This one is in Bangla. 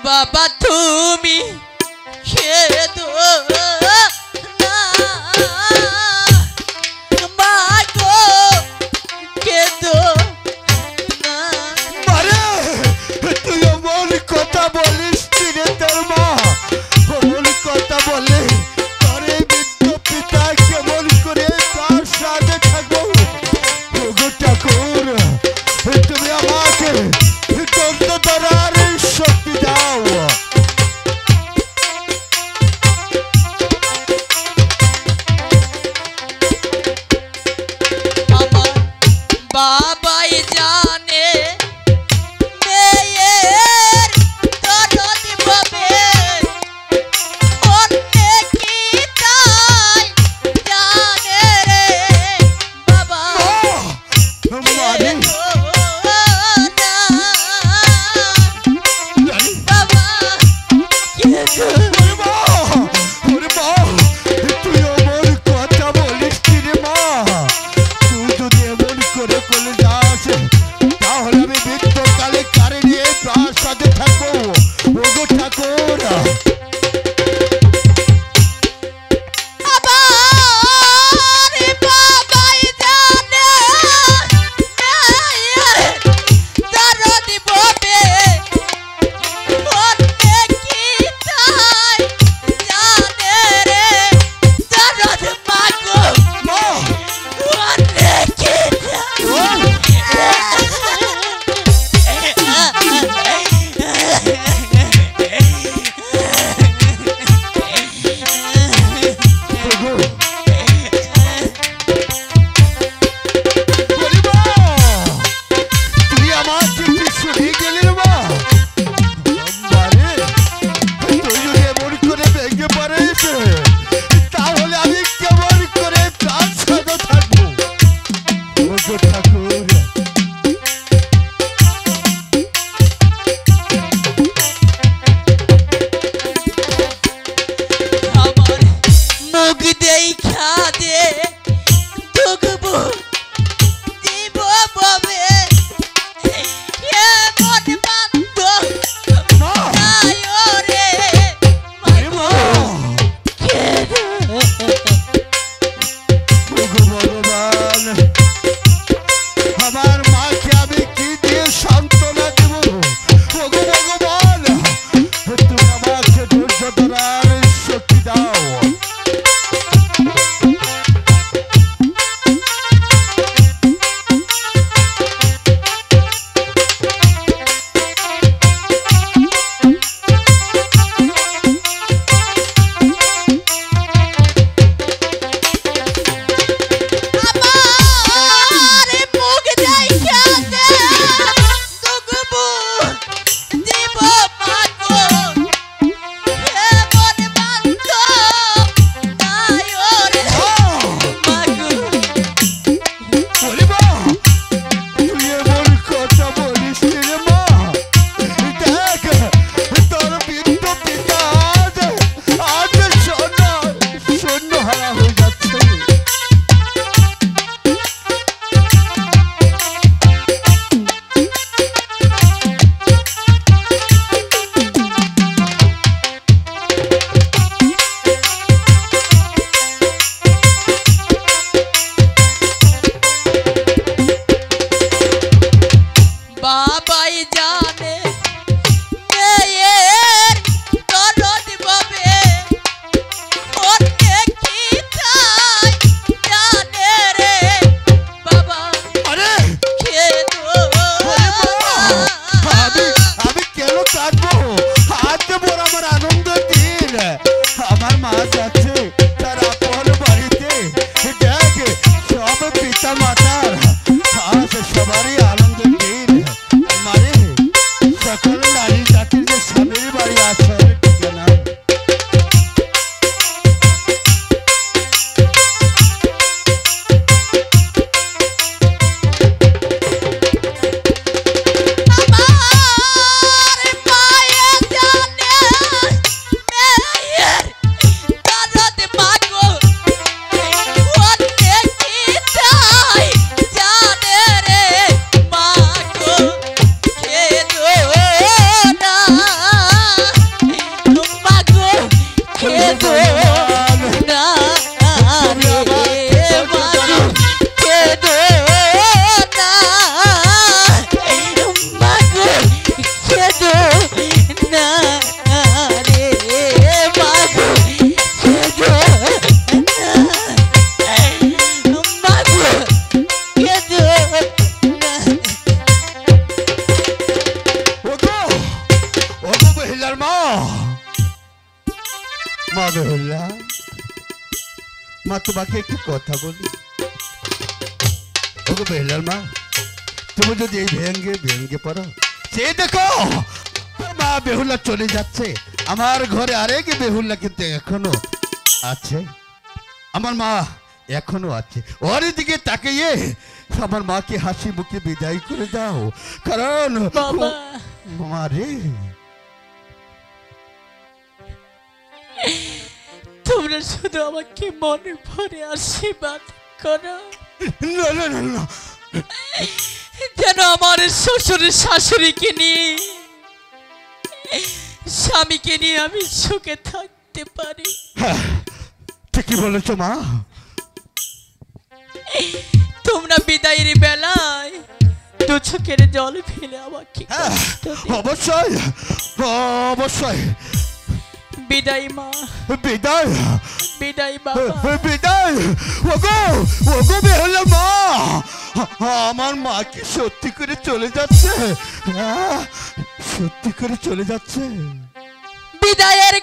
বাবা তুমি খেদো না মা গো খেদো না। আরে তুই এমন কথা বলিস রে, তোর মা এমন কথা বলে তোর এই বৃদ্ধ পিতা কেমন করে তার সাথে থাকবো? ওগো ঠাকুর, তুমি আমাকে দণ্ড ধরার শক্তি দাও। আমার বাবাই জানে মেয়ের দরদ পাবে অন্যে কি তাই জানে রে বাবা। মানে পিতা মাতার আজ সবারই আনন্দের দিন। মারে মা বেহুলা, মা তোমাকে একটু কথা বলি। ওগো বেহুলার মা, তুমি যদি এই ভেঙ্গে ভেঙ্গে পড়ো, সে দেখো মা বেহুলা চলে যাচ্ছে। আমার ঘরে আরেক বেহুলা কিন্তু এখনো আছে, আমার মা এখনো আছে। ওর দিকে তাকিয়ে আমার মাকে হাসি মুখে বিদায় করে দাও, কারণ বাবা মা রে, তোমরা শুধু আমাকে মনে ভরে আশীর্বাদ করো, না না না না, যেন আমার শ্বশুর শাশুড়িকে নিয়ে, স্বামীকে নিয়ে আমি সুখে থাকতে পারি। হ্যাঁ, ঠিকই বলেছো মা। তোমরা বিদায়ের বেলায় দু চোখের জল ফেলে আমাকে হ্যাঁ, কষ্ট দিও। অবশ্যই অবশ্যই। বিদায় মা, বিদায় বিদায় বাবা। বিদায়। ওগো ওগো বেহুলা মা, আমার মা কি সত্যি করে চলে যাচ্ছে? সত্যি করে চলে যাচ্ছে। বিদায়ের